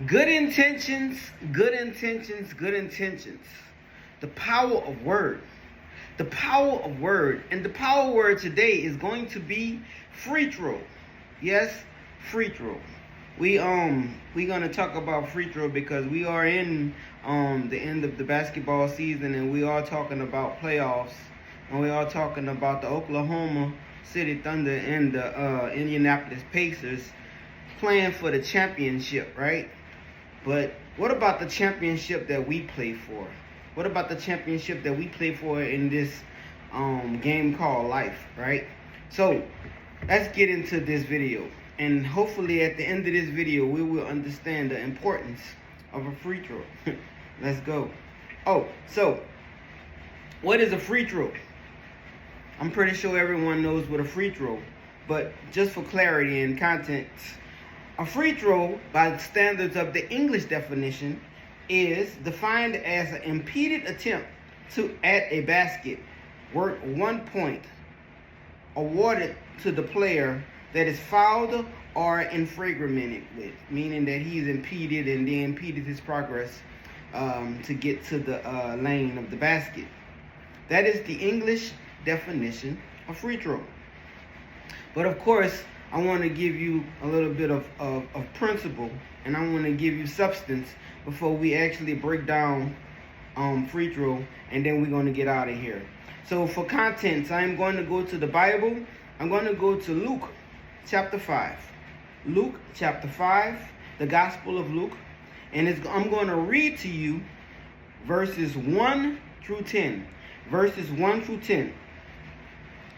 Good intentions, good intentions, good intentions. The power of word. The power of word. And the power word today is going to be free throw. Yes, free throw. We're gonna talk about free throw because we are in the end of the basketball season, and we are talking about playoffs, and we are talking about the Oklahoma City Thunder and the Indianapolis Pacers playing for the championship, right? But what about the championship that we play for? What about the championship that we play for in this game called life, right? So let's get into this video. And hopefully at the end of this video, we will understand the importance of a free throw. Let's go. Oh, so what is a free throw? I'm pretty sure everyone knows what a free throw, but just for clarity and context, a free throw, by the standards of the English definition, is defined as an impeded attempt at a basket worth 1 point awarded to the player that is fouled or infringement with, meaning that he's impeded and they impeded his progress to get to the lane of the basket. That is the English definition of free throw. But of course, I want to give you a little bit of principle, and I want to give you substance before we actually break down free throw, and then we're going to get out of here. So for contents, I'm going to go to the Bible. I'm going to go to Luke chapter 5. Luke chapter 5, the Gospel of Luke. And I'm going to read to you verses 1 through 10. Verses 1 through 10.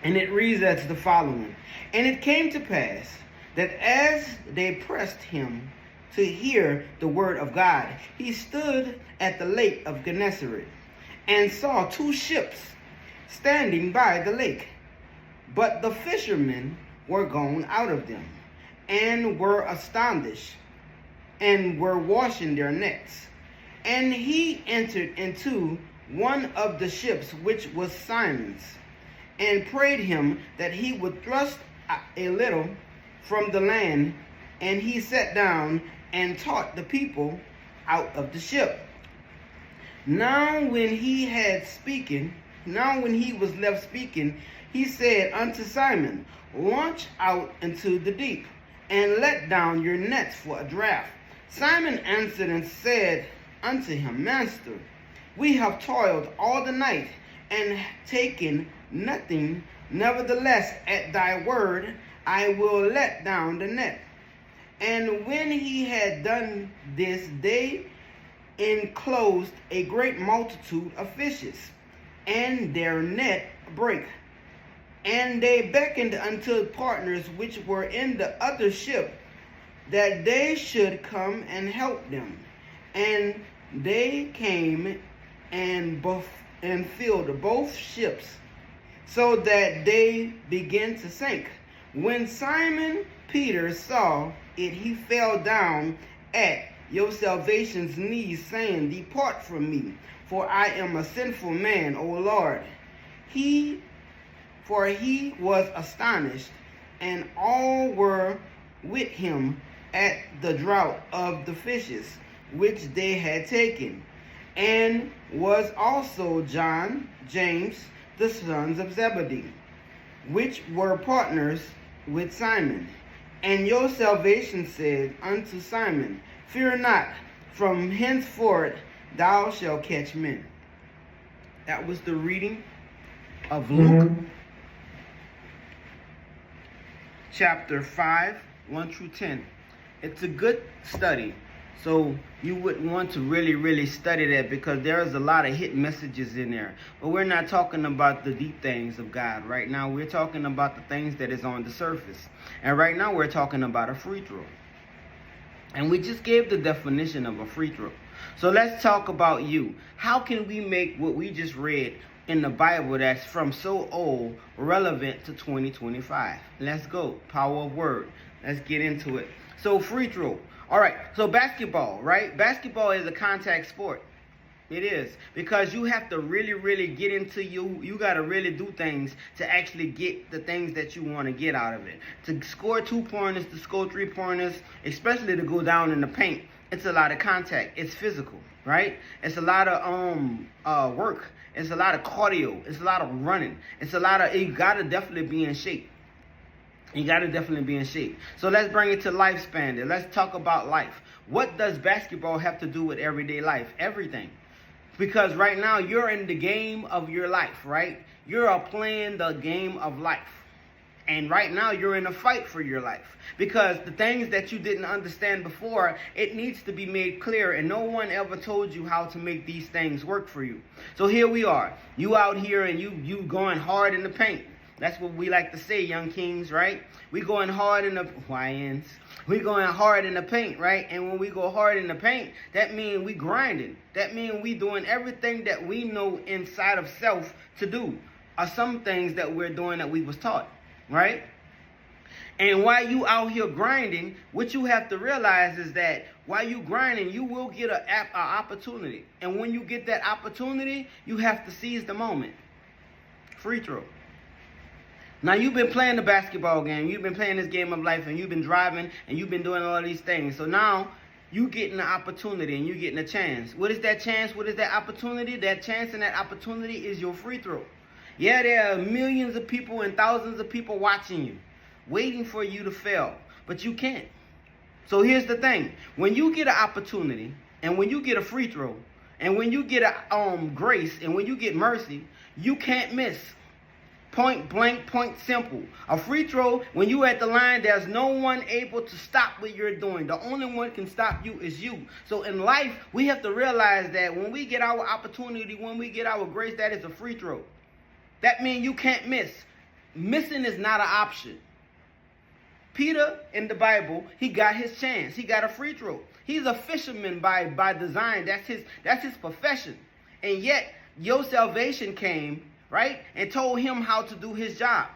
And it reads as the following. And it came to pass that as they pressed him to hear the word of God, he stood at the lake of Gennesaret and saw two ships standing by the lake. But the fishermen were gone out of them, and were astonished, and were washing their nets. And he entered into one of the ships, which was Simon's, and prayed him that he would thrust a little from the land. And he sat down and taught the people out of the ship. Now when he was left speaking, he said unto Simon, Launch out into the deep, and let down your nets for a draught. Simon answered and said unto him, Master, we have toiled all the night, and taken nothing. Nevertheless, at thy word, I will let down the net. And when he had done this, they enclosed a great multitude of fishes, and their net brake. And they beckoned unto partners which were in the other ship, that they should come and help them. And they came and filled both ships, so that they began to sink. When Simon Peter saw it, he fell down at your salvation's knees, saying, Depart from me, for I am a sinful man, O Lord. For he was astonished, and all were with him at the draught of the fishes which they had taken. And was also John, James, the sons of Zebedee, which were partners with Simon. And your salvation said unto Simon, Fear not, from henceforth thou shalt catch men. That was the reading of Luke chapter 5, 1 through 10. It's a good study. So you would want to really study that, because there's a lot of hidden messages in there. But we're not talking about the deep things of God. Right now we're talking about the things that is on the surface. And right now we're talking about a free throw. And we just gave the definition of a free throw. So let's talk about you. How can we make what we just read in the Bible that's from so old relevant to 2025? Let's go. Power of word. Let's get into it. So free throw. All right, so basketball, right? Basketball is a contact sport. It is, because you have to really get into you got to really do things to actually get the things that you want to get out of it. To score 2-pointers, to score 3-pointers, especially to go down in the paint It's a lot of contact. It's physical, right? It's a lot of work. It's a lot of cardio. It's a lot of running. It's a lot of, you gotta definitely be in shape. You gotta definitely be in shape. So let's bring it to lifespan. Let's talk about life. What does basketball have to do with everyday life? Everything. Because right now you're in the game of your life, right? You're playing the game of life. And right now you're in a fight for your life. Because the things that you didn't understand before, it needs to be made clear. And no one ever told you how to make these things work for you. So here we are. You out here and you going hard in the paint. That's what we like to say, young kings, right? We going hard in the YNs. We going hard in the paint, right? And when we go hard in the paint, that means we grinding. That means we doing everything that we know inside of self to do. Or some things that we're doing that we was taught, right? And while you out here grinding, what you have to realize is that while you grinding, you will get an opportunity. And when you get that opportunity, you have to seize the moment. Free throw. Now, you've been playing the basketball game. You've been playing this game of life, and you've been driving, and you've been doing all these things. So now, you getting the opportunity, and you getting a chance. What is that chance? What is that opportunity? That chance and that opportunity is your free throw. Yeah, there are millions of people and thousands of people watching you, waiting for you to fail, but you can't. So here's the thing. When you get an opportunity, and when you get a free throw, and when you get a grace, and when you get mercy, you can't miss. Point blank, point simple. A free throw, when you at the line, there's no one able to stop what you're doing. The only one can stop you is you. So in life, we have to realize that when we get our opportunity, when we get our grace, that is a free throw. That means you can't miss. Missing is not an option. Peter in the Bible, he got his chance. He got a free throw. He's a fisherman by design. That's his profession. And yet, your salvation came, right, and told him how to do his job.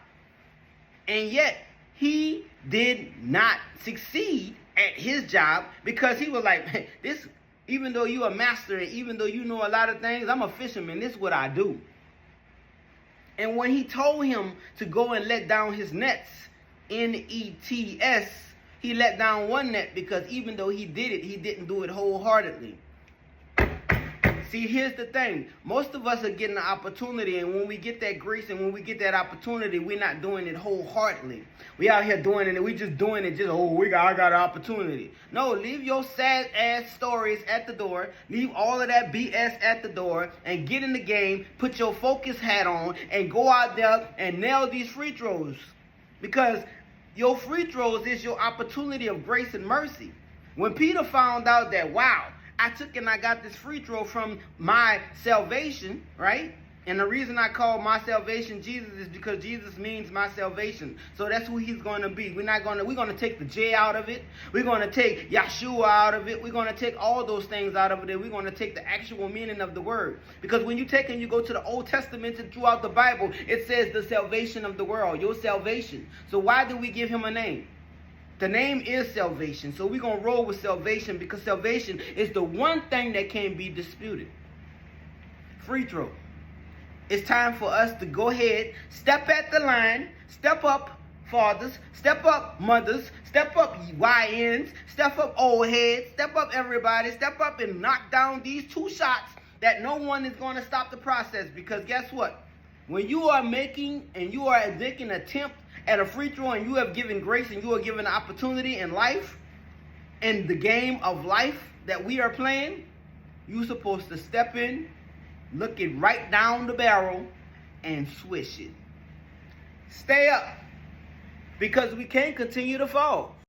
And yet, he did not succeed at his job because he was like, this, even though you're a master, and even though you know a lot of things, I'm a fisherman. This is what I do. And when he told him to go and let down his nets, N-E-T-S, he let down one net because even though he did it, he didn't do it wholeheartedly. See, here's the thing. Most of us are getting an opportunity, and when we get that grace and when we get that opportunity, we're not doing it wholeheartedly. We out here doing it, and we just doing it just, I got an opportunity. No, leave your sad-ass stories at the door. Leave all of that BS at the door and get in the game, put your focus hat on, and go out there and nail these free throws. Because your free throws is your opportunity of grace and mercy. When Peter found out that, wow, I took and I got this free throw from my salvation, right? And the reason I call my salvation Jesus is because Jesus means my salvation. So that's who he's going to be. We're going to take the J out of it. We're going to take Yeshua out of it. We're going to take all those things out of it. And we're going to take the actual meaning of the word. Because when you take and you go to the Old Testament and throughout the Bible, it says the salvation of the world, your salvation. So why do we give him a name? The name is salvation. So we're going to roll with salvation because salvation is the one thing that can't be disputed. Free throw. It's time for us to go ahead, step at the line, step up fathers, step up mothers, step up YNs, step up old heads, step up everybody, step up and knock down these 2 shots that no one is going to stop the process. Because guess what? When you are making and you are making an attempt at a free throw and you have given grace and you are given an opportunity in life, in the game of life that we are playing, you're supposed to step in, look it right down the barrel, and swish it. Stay up, because we can't continue to fall.